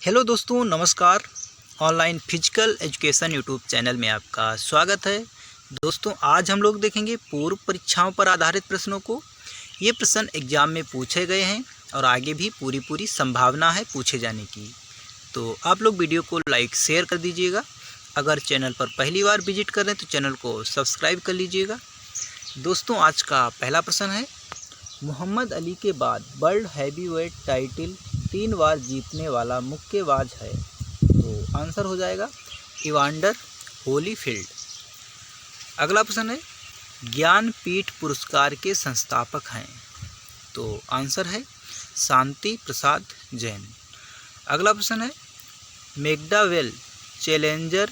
Hello दोस्तों, नमस्कार। Online physical education YouTube channel में आपका स्वागत है। दोस्तों, आज हम लोग देखेंगे पूर्व परीक्षाओं पर आधारित प्रश्नों को। ये प्रश्न एग्ज़ाम में पूछे गए हैं और आगे भी पूरी संभावना है पूछे जाने की। तो आप लोग वीडियो को लाइक शेयर कर दीजिएगा। अगर चैनल पर पहली बार विजिट कर रहे हैं तो चैनल को सब्सक्राइब कर लीजिएगा। दोस्तों, आज का पहला प्रश्न है, मोहम्मद अली के बाद वर्ल्ड हैवीवेट टाइटल 3 बार जीतने वाला मुक्केबाज है। तो आंसर हो जाएगा इवांडर होलीफील्ड। अगला प्रश्न है, ज्ञानपीठ पुरस्कार के संस्थापक हैं। तो आंसर है शांति प्रसाद जैन। अगला प्रश्न है, मैकडॉवेल चैलेंजर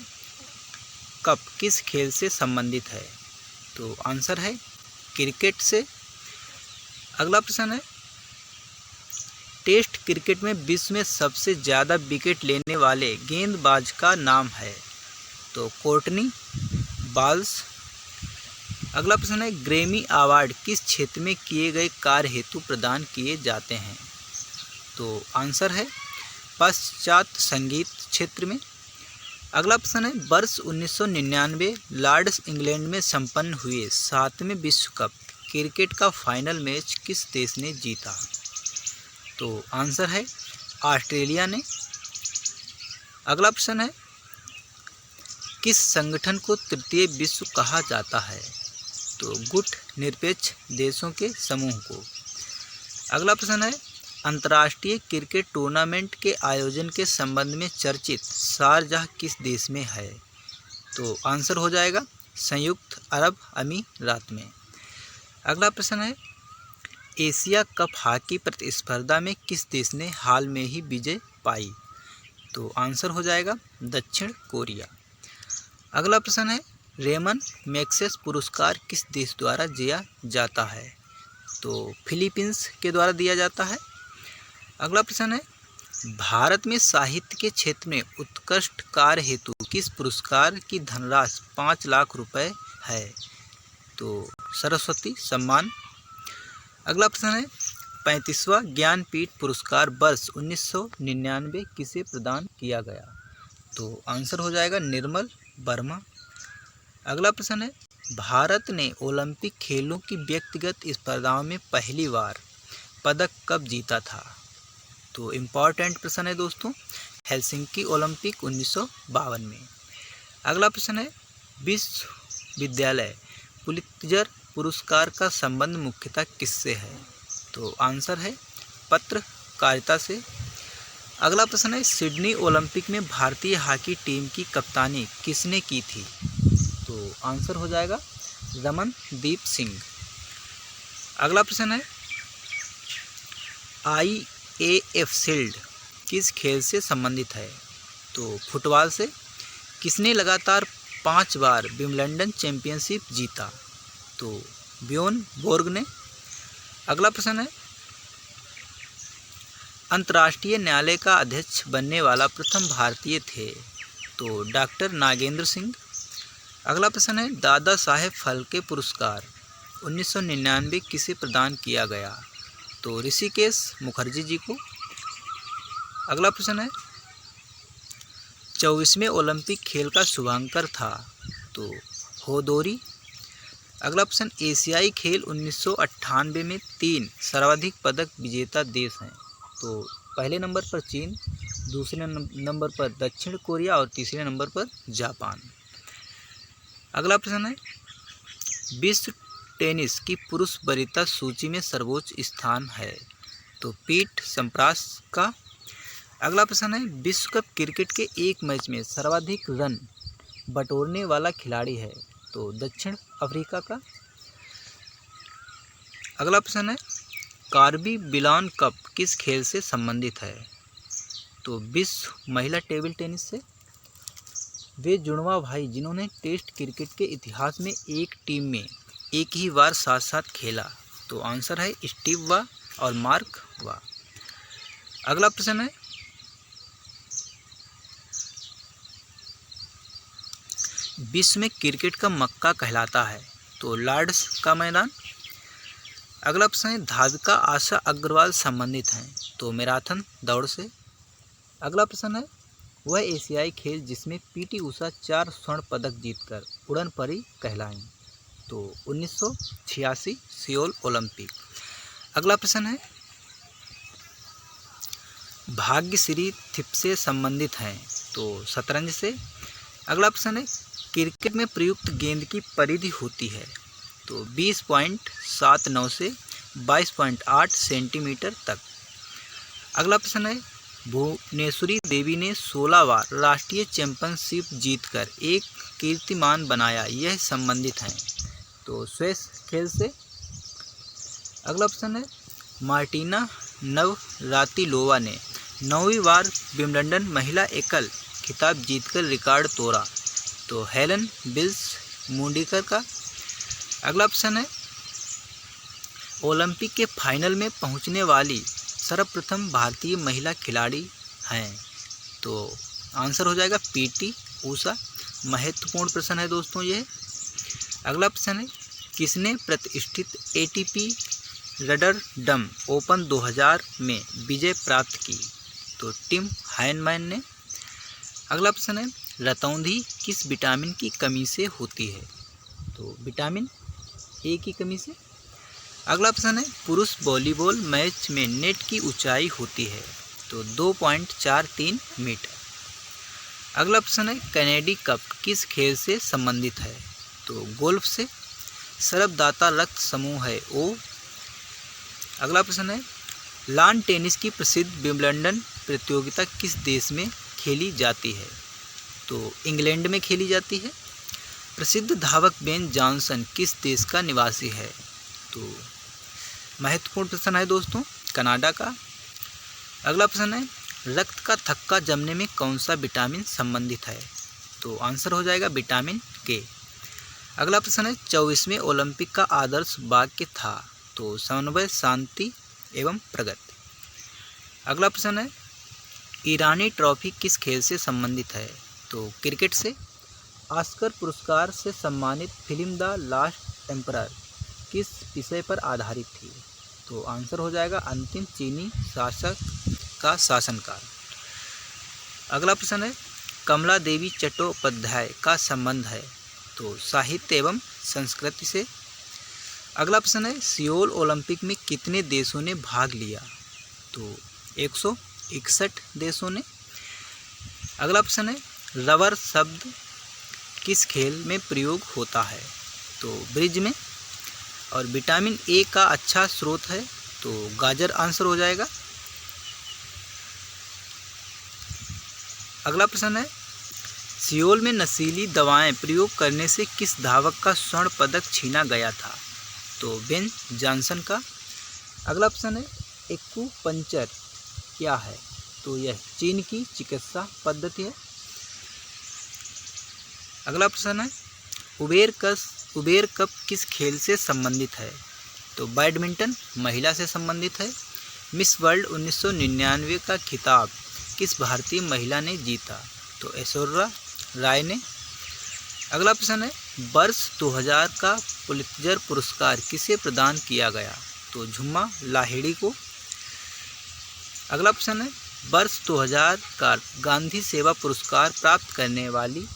कप किस खेल से संबंधित है। तो आंसर है क्रिकेट से। अगला प्रश्न है, टेस्ट क्रिकेट में विश्व में सबसे ज़्यादा विकेट लेने वाले गेंदबाज का नाम है। तो कोर्टनी बाल्स। अगला प्रश्न है, ग्रैमी अवार्ड किस क्षेत्र में किए गए कार्य हेतु प्रदान किए जाते हैं। तो आंसर है पाश्चात्य संगीत क्षेत्र में। अगला प्रश्न है, वर्ष 1999 लॉर्ड्स इंग्लैंड में संपन्न हुए 7वें विश्व कप क्रिकेट का फाइनल मैच किस देश ने जीता। तो आंसर है ऑस्ट्रेलिया ने। अगला प्रश्न है, किस संगठन को तृतीय विश्व कहा जाता है। तो गुट निरपेक्ष देशों के समूह को। अगला प्रश्न है, अंतर्राष्ट्रीय क्रिकेट टूर्नामेंट के आयोजन के संबंध में चर्चित शारजाह किस देश में है। तो आंसर हो जाएगा संयुक्त अरब अमीरात में। अगला प्रश्न है, एशिया कप हॉकी प्रतिस्पर्धा में किस देश ने हाल में ही विजय पाई। तो आंसर हो जाएगा दक्षिण कोरिया। अगला प्रश्न है, रेमन मैग्सेस पुरस्कार किस देश द्वारा दिया जाता है। तो फिलीपींस के द्वारा दिया जाता है। अगला प्रश्न है, भारत में साहित्य के क्षेत्र में उत्कृष्ट कार्य हेतु किस पुरस्कार की धनराशि 5 लाख रुपए है। तो सरस्वती सम्मान। अगला प्रश्न है, 35वां ज्ञानपीठ पुरस्कार वर्ष 1999 किसे प्रदान किया गया। तो आंसर हो जाएगा निर्मल वर्मा। अगला प्रश्न है, भारत ने ओलंपिक खेलों की व्यक्तिगत स्पर्धाओं में पहली बार पदक कब जीता था। तो इम्पॉर्टेंट प्रश्न है दोस्तों, हेलसिंकी ओलंपिक 1952 में। अगला प्रश्न है, विश्वविद्यालय पुलित्जर पुरस्कार का संबंध मुख्यतः किससे है। तो आंसर है पत्रकारिता से। अगला प्रश्न है, सिडनी ओलंपिक में भारतीय हॉकी टीम की कप्तानी किसने की थी। तो आंसर हो जाएगा रमनदीप सिंह। अगला प्रश्न है, IAF शील्ड किस खेल से संबंधित है। तो फुटबॉल से। किसने लगातार 5 बार विंबलडन चैंपियनशिप जीता। तो बियोन बोर्ग ने। अगला प्रश्न है, अंतर्राष्ट्रीय न्यायालय का अध्यक्ष बनने वाला प्रथम भारतीय थे। तो डॉक्टर नागेंद्र सिंह। अगला प्रश्न है, दादा साहेब फाल्के पुरस्कार 1999 किसे प्रदान किया गया। तो ऋषिकेश मुखर्जी जी को। अगला प्रश्न है, 24वें ओलंपिक खेल का शुभांकर था। तो होदोरी। अगला प्रश्न, एशियाई खेल 1998 में 3 सर्वाधिक पदक विजेता देश हैं। तो पहले नंबर पर चीन, दूसरे नंबर पर दक्षिण कोरिया और तीसरे नंबर पर जापान। अगला प्रश्न है, विश्व टेनिस की पुरुष वरीयता सूची में सर्वोच्च स्थान है। तो पीट सम्प्रास का। अगला प्रश्न है, विश्व कप क्रिकेट के एक मैच में सर्वाधिक रन बटोरने वाला खिलाड़ी है। तो दक्षिण अफ्रीका का। अगला प्रश्न है, कार्बी बिलान कप किस खेल से संबंधित है। तो विश्व महिला टेबल टेनिस से। वे जुड़वा भाई जिन्होंने टेस्ट क्रिकेट के इतिहास में एक टीम में एक ही बार साथ साथ खेला। तो आंसर है स्टीव वा और मार्क वा। अगला प्रश्न है, विश्व में क्रिकेट का मक्का कहलाता है। तो लॉर्ड्स का मैदान। अगला प्रश्न है, धाविका आशा अग्रवाल संबंधित हैं। तो मैराथन दौड़ से। अगला प्रश्न है, वह एशियाई खेल जिसमें पीटी उषा 4 स्वर्ण पदक जीतकर उड़न परी कहलाईं। तो 1986 सियोल ओलंपिक। अगला प्रश्न है, भाग्यश्री थिप से संबंधित हैं। तो शतरंज से। अगला प्रश्न है, क्रिकेट में प्रयुक्त गेंद की परिधि होती है। तो 20.79 से 22.8 सेंटीमीटर तक। अगला प्रश्न है, भुवनेश्वरी देवी ने 16 बार राष्ट्रीय चैंपियनशिप जीतकर एक कीर्तिमान बनाया, यह संबंधित हैं। तो स्क्वैश खेल से। अगला प्रश्न है, मार्टिना नवरातिलोवा ने 9वीं बार विंबलडन महिला एकल खिताब जीतकर रिकॉर्ड तोड़ा। तो हेलन बिल्स मुंडीकर का। अगला प्रश्न है, ओलंपिक के फाइनल में पहुंचने वाली सर्वप्रथम भारतीय महिला खिलाड़ी हैं। तो आंसर हो जाएगा पीटी उषा। महत्वपूर्ण प्रश्न है दोस्तों ये। अगला प्रश्न है, किसने प्रतिष्ठित एटीपी रटरडम ओपन 2000 में विजय प्राप्त की। तो टिम हाइनमैन ने। अगला प्रश्न है, रतौंधी किस विटामिन की कमी से होती है। तो विटामिन ए की कमी से। अगला प्रश्न है, पुरुष वॉलीबॉल मैच में नेट की ऊंचाई होती है। तो 2.43 मीटर। अगला प्रश्न है, कैनेडी कप किस खेल से संबंधित है। तो गोल्फ से। सर्वदाता रक्त समूह है ओ। अगला प्रश्न है, लॉन टेनिस की प्रसिद्ध विंबलडन प्रतियोगिता किस देश में खेली जाती है। तो इंग्लैंड में खेली जाती है। प्रसिद्ध धावक बेन जॉनसन किस देश का निवासी है। तो महत्वपूर्ण प्रश्न है दोस्तों, कनाडा का। अगला प्रश्न है, रक्त का थक्का जमने में कौन सा विटामिन संबंधित है। तो आंसर हो जाएगा विटामिन के। अगला प्रश्न है, 24वें ओलंपिक का आदर्श वाक्य था। तो समन्वय, शांति एवं प्रगति। अगला प्रश्न है, ईरानी ट्रॉफी किस खेल से संबंधित है। तो क्रिकेट से। ऑस्कर पुरस्कार से सम्मानित फिल्म द लास्ट एम्परर किस विषय पर आधारित थी। तो आंसर हो जाएगा अंतिम चीनी शासक का शासनकाल। अगला प्रश्न है, कमला देवी चट्टोपाध्याय का संबंध है। तो साहित्य एवं संस्कृति से। अगला प्रश्न है, सियोल ओलंपिक में कितने देशों ने भाग लिया। तो 161 देशों ने। अगला प्रश्न है, रबर शब्द किस खेल में प्रयोग होता है। तो ब्रिज में। और विटामिन ए का अच्छा स्रोत है। तो गाजर आंसर हो जाएगा। अगला प्रश्न है, सियोल में नशीली दवाएं प्रयोग करने से किस धावक का स्वर्ण पदक छीना गया था। तो बेन जॉनसन का। अगला प्रश्न है, एक्यूपंक्चर क्या है। तो यह चीन की चिकित्सा पद्धति है। अगला प्रश्न है, उबेर कप किस खेल से संबंधित है। तो बैडमिंटन महिला से संबंधित है। मिस वर्ल्ड 1999 का खिताब किस भारतीय महिला ने जीता। तो ऐश्वर्या राय ने। अगला प्रश्न है, वर्ष 2000 का पुलित्जर पुरस्कार किसे प्रदान किया गया। तो झुम्मा लाहिड़ी को। अगला प्रश्न है, वर्ष 2000 का गांधी सेवा पुरस्कार प्राप्त करने वाली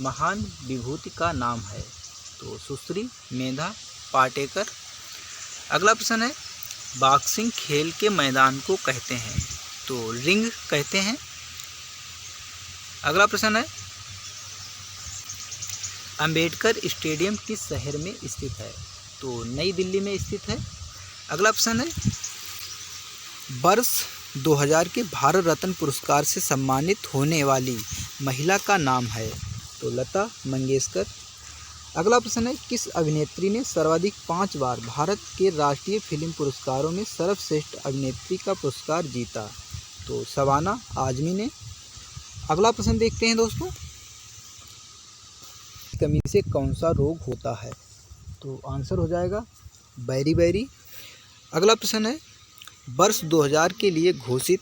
महान विभूति का नाम है। तो सुश्री मेधा पाटेकर। अगला प्रश्न है, बॉक्सिंग खेल के मैदान को कहते हैं। तो रिंग कहते हैं। अगला प्रश्न है, अंबेडकर स्टेडियम किस शहर में स्थित है। तो नई दिल्ली में स्थित है। अगला प्रश्न है, वर्ष 2000 के भारत रत्न पुरस्कार से सम्मानित होने वाली महिला का नाम है। तो लता मंगेशकर। अगला प्रश्न है, किस अभिनेत्री ने सर्वाधिक 5 बार भारत के राष्ट्रीय फिल्म पुरस्कारों में सर्वश्रेष्ठ अभिनेत्री का पुरस्कार जीता। तो शबाना आजमी ने। अगला प्रश्न देखते हैं दोस्तों, कमी से कौन सा रोग होता है। तो आंसर हो जाएगा बैरी। अगला प्रश्न है, वर्ष 2000 के लिए घोषित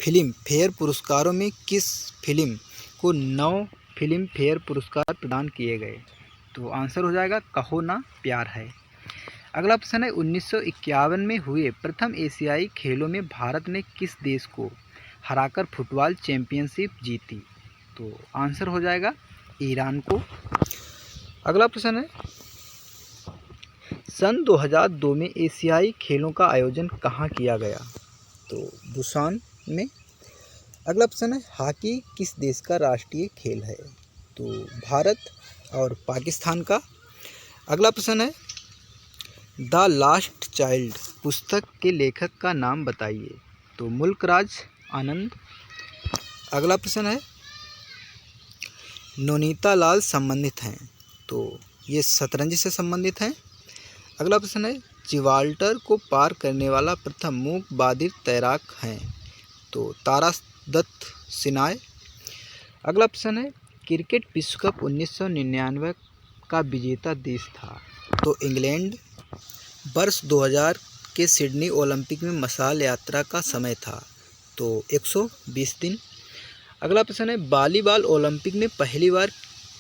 फिल्म फेयर पुरस्कारों में किस फिल्म को 9 फिल्म फेयर पुरस्कार प्रदान किए गए। तो आंसर हो जाएगा कहो ना प्यार है। अगला प्रश्न है 1951 में हुए प्रथम एशियाई खेलों में भारत ने किस देश को हराकर फुटबॉल चैंपियनशिप जीती? तो आंसर हो जाएगा ईरान को। अगला प्रश्न है सन 2002 में एशियाई खेलों का आयोजन कहाँ किया गया? तो बुसान में। अगला प्रश्न है हॉकी किस देश का राष्ट्रीय खेल है? तो भारत और पाकिस्तान का। अगला प्रश्न है द लास्ट चाइल्ड पुस्तक के लेखक का नाम बताइए? तो मुल्कराज आनंद। अगला प्रश्न है नोनीता लाल संबंधित हैं? तो ये शतरंज से संबंधित हैं। अगला प्रश्न है जिब्राल्टर को पार करने वाला प्रथम मूक बधिर तैराक हैं? तो तारा दत्त सिनाय। अगला प्रश्न है क्रिकेट विश्व कप 1999 का विजेता देश था? तो इंग्लैंड। वर्ष 2000 के सिडनी ओलंपिक में मशाल यात्रा का समय था? तो 120 दिन। अगला प्रश्न है वॉलीबॉल ओलंपिक में पहली बार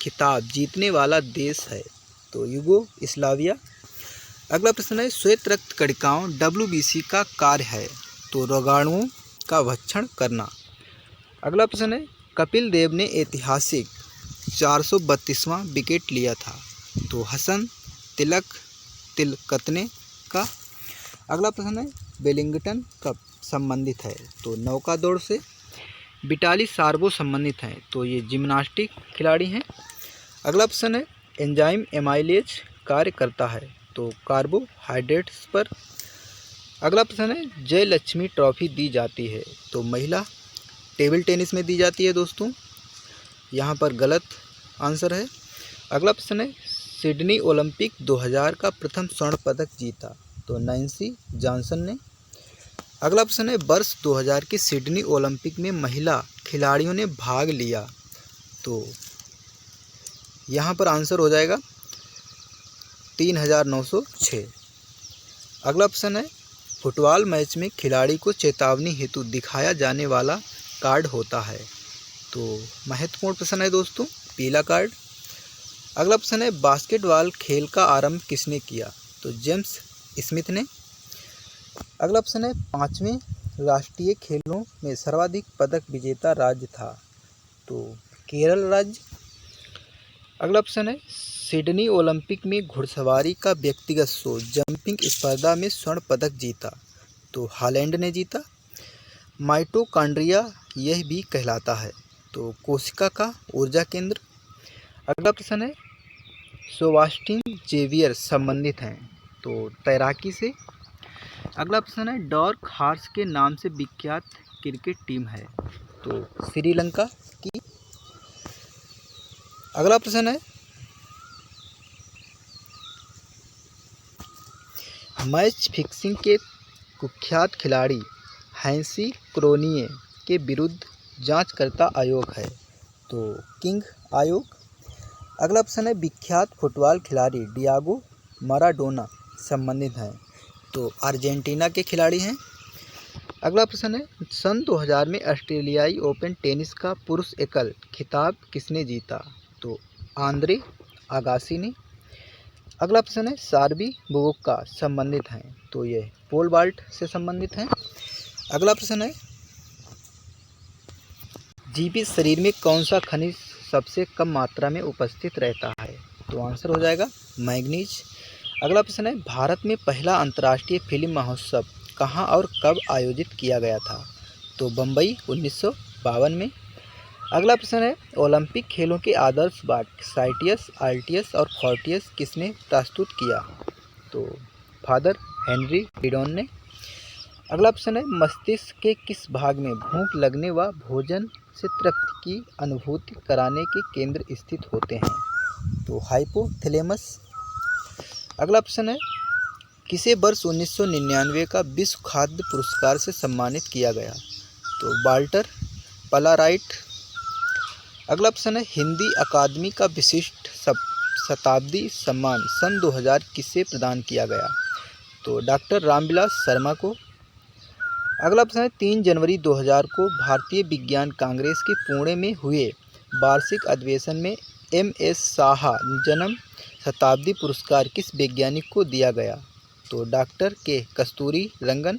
खिताब जीतने वाला देश है? तो यूगोस्लाविया। अगला प्रश्न है श्वेत रक्त कणिकाओं WBC का कार्य है? तो रोगाणुओं का भक्षण करना। अगला प्रश्न है कपिल देव ने ऐतिहासिक 432वां विकेट लिया था? तो हसन तिलकतने का। अगला प्रश्न है वेलिंगटन कप संबंधित है? तो नौका दौड़ से। विटाली सार्वो संबंधित हैं? तो ये जिम्नास्टिक खिलाड़ी हैं। अगला प्रश्न है एंजाइम एमाइलेज कार्य करता है? तो कार्बोहाइड्रेट्स पर। अगला प्रश्न है जयलक्ष्मी ट्रॉफी दी जाती है? तो महिला टेबल टेनिस में दी जाती है दोस्तों, यहाँ पर गलत आंसर है। अगला प्रश्न है सिडनी ओलंपिक 2000 का प्रथम स्वर्ण पदक जीता? तो नैन्सी जॉनसन ने। अगला प्रश्न है वर्ष 2000 के सिडनी ओलंपिक में महिला खिलाड़ियों ने भाग लिया? तो यहाँ पर आंसर हो जाएगा 3906। अगला प्रश्न है फुटबॉल मैच में खिलाड़ी को चेतावनी हेतु दिखाया जाने वाला कार्ड होता है? तो महत्वपूर्ण प्रश्न है दोस्तों, पीला कार्ड। अगला प्रश्न है बास्केटबॉल खेल का आरंभ किसने किया? तो जेम्स स्मिथ ने। अगला प्रश्न है 5वें राष्ट्रीय खेलों में सर्वाधिक पदक विजेता राज्य था? तो केरल राज्य। अगला प्रश्न है सिडनी ओलंपिक में घुड़सवारी का व्यक्तिगत शो जंपिंग स्पर्धा में स्वर्ण पदक जीता? तो हॉलैंड ने जीता। माइटोकॉन्ड्रिया यह भी कहलाता है? तो कोशिका का ऊर्जा केंद्र। अगला प्रश्न है सेबास्टियन जेवियर संबंधित हैं? तो तैराकी से। अगला प्रश्न है डार्क हॉर्स के नाम से विख्यात क्रिकेट टीम है? तो श्रीलंका की। अगला प्रश्न है मैच फिक्सिंग के कुख्यात खिलाड़ी हैंसी क्रोनिये के विरुद्ध जांचकर्ता आयोग है? तो किंग आयोग। अगला प्रश्न है विख्यात फुटबॉल खिलाड़ी डियागो माराडोना संबंधित हैं? तो अर्जेंटीना के खिलाड़ी हैं। अगला प्रश्न है सन 2000 में ऑस्ट्रेलियाई ओपन टेनिस का पुरुष एकल खिताब किसने जीता? तो आंद्रे आगासी ने। अगला प्रश्न है सार्बी बुबुका संबंधित हैं? तो ये पोल बाल्ट से संबंधित हैं। अगला प्रश्न है जीवित शरीर में कौन सा खनिज सबसे कम मात्रा में उपस्थित रहता है? तो आंसर हो जाएगा मैग्नीज। अगला प्रश्न है भारत में पहला अंतर्राष्ट्रीय फिल्म महोत्सव कहाँ और कब आयोजित किया गया था? तो बम्बई 1952 में। अगला प्रश्न है ओलंपिक खेलों के आदर्श वाक्य साइटियस आल्टियस और फोर्टियस किसने प्रस्तुत किया? तो फादर हेनरी डिडॉन ने। अगला प्रश्न है मस्तिष्क के किस भाग में भूख लगने व भोजन से तृप्ति की अनुभूति कराने के केंद्र स्थित होते हैं? तो हाइपोथैलेमस। अगला प्रश्न है किसे वर्ष 1999 का विश्व खाद्य पुरस्कार से सम्मानित किया गया? तो वाल्टर पलाराइट। अगला प्रश्न है हिंदी अकादमी का विशिष्ट शताब्दी सम्मान सन 2000 किसे प्रदान किया गया? तो डॉक्टर रामविलास शर्मा को। अगला प्रश्न है 3 जनवरी 2000 को भारतीय विज्ञान कांग्रेस के पुणे में हुए वार्षिक अधिवेशन में MS साहा जन्म शताब्दी पुरस्कार किस वैज्ञानिक को दिया गया? तो डॉक्टर के कस्तूरी रंगन।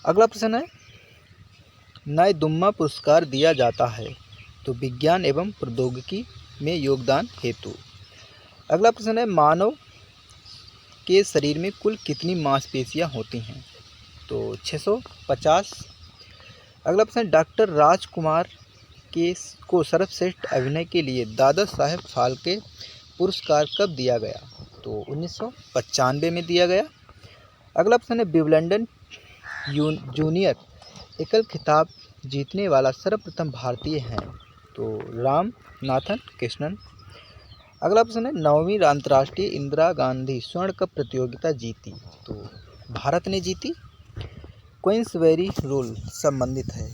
अगला प्रश्न है, नए दुम्मा पुरस्कार दिया जाता है तो विज्ञान एवं प्रौद्योगिकी में योगदान हेतु। अगला प्रश्न है, मानव के शरीर में कुल कितनी मांसपेशियां होती हैं? तो 650। अगला प्रश्न, डॉक्टर राजकुमार को सर्वश्रेष्ठ अभिनय के लिए दादा साहेब फाल्के पुरस्कार कब दिया गया? तो 1995 में दिया गया। अगला प्रश्न है, विंबलडन जूनियर एकल खिताब जीतने वाला सर्वप्रथम भारतीय हैं? तो रामनाथन कृष्णन। अगला प्रश्न है, 9वीं अंतर्राष्ट्रीय इंदिरा गांधी स्वर्ण कप प्रतियोगिता जीती? तो भारत ने जीती। क्वींसबेरी रूल संबंधित है?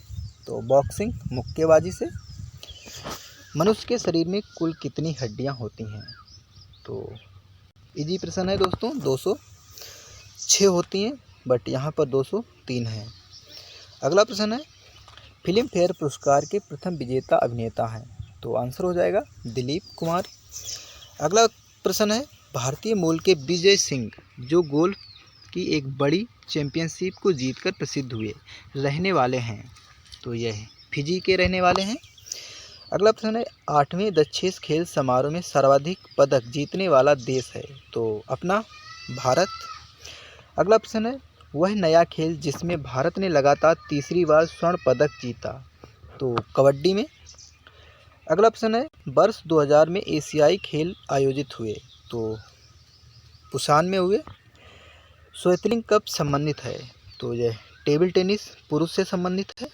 तो बॉक्सिंग मुक्केबाजी से। मनुष्य के शरीर में कुल कितनी हड्डियां होती हैं? तो इजी प्रश्न है दोस्तों, 206 होती हैं, बट यहाँ पर 203 है। अगला प्रश्न है, फिल्म फेयर पुरस्कार के प्रथम विजेता अभिनेता हैं? तो आंसर हो जाएगा दिलीप कुमार। अगला प्रश्न है, भारतीय मूल के विजय सिंह जो गोल्फ की एक बड़ी चैंपियनशिप को जीतकर प्रसिद्ध हुए रहने वाले हैं? तो यह फिजी के रहने वाले हैं। अगला प्रश्न है, 8वें दक्षेस खेल समारोह में सर्वाधिक पदक जीतने वाला देश है? तो अपना भारत। अगला प्रश्न है, वह नया खेल जिसमें भारत ने लगातार तीसरी बार स्वर्ण पदक जीता? तो कबड्डी में। अगला प्रश्न है, वर्ष 2000 में एशियाई खेल आयोजित हुए? तो पुसान में हुए। स्वेतलिंग कब संबंधित है? तो यह टेबल टेनिस पुरुष से संबंधित है।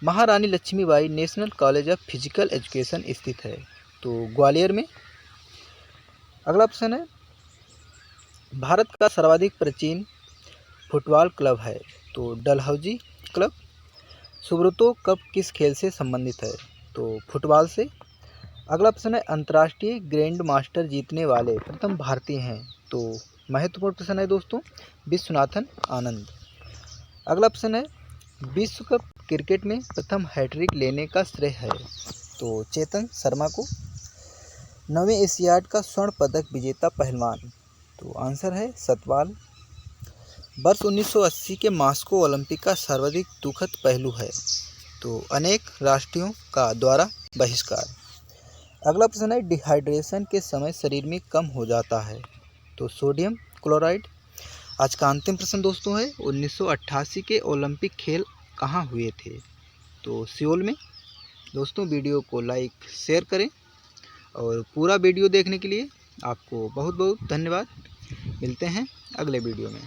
Maharani Lakshmibai national college of physical education स्थित है? तो ग्वालियर में। अगला प्रश्न है, भारत का सर्वाधिक प्राचीन फुटबॉल क्लब है? तो डलहौजी क्लब। सुब्रतो कप किस खेल से संबंधित है? तो फुटबॉल से। अगला प्रश्न है, अंतर्राष्ट्रीय ग्रैंड मास्टर जीतने वाले प्रथम भारतीय हैं? तो महत्वपूर्ण प्रश्न है दोस्तों, विश्वनाथन आनंद। अगला प्रश्न है, विश्व कप क्रिकेट में प्रथम हैट्रिक लेने का श्रेय है? तो चेतन शर्मा को। 9वें एशियाड का स्वर्ण पदक विजेता पहलवान? तो आंसर है सतपाल। वर्ष 1980 के मॉस्को ओलंपिक का सर्वाधिक दुखद पहलू है? तो अनेक राष्ट्रों का द्वारा बहिष्कार। अगला प्रश्न है, डिहाइड्रेशन के समय शरीर में कम हो जाता है? तो सोडियम क्लोराइड। आज का अंतिम प्रश्न दोस्तों है, 1988 के ओलंपिक खेल कहाँ हुए थे? तो सियोल में। दोस्तों वीडियो को लाइक शेयर करें और पूरा वीडियो देखने के लिए आपको बहुत बहुत धन्यवाद। मिलते हैं अगले वीडियो में।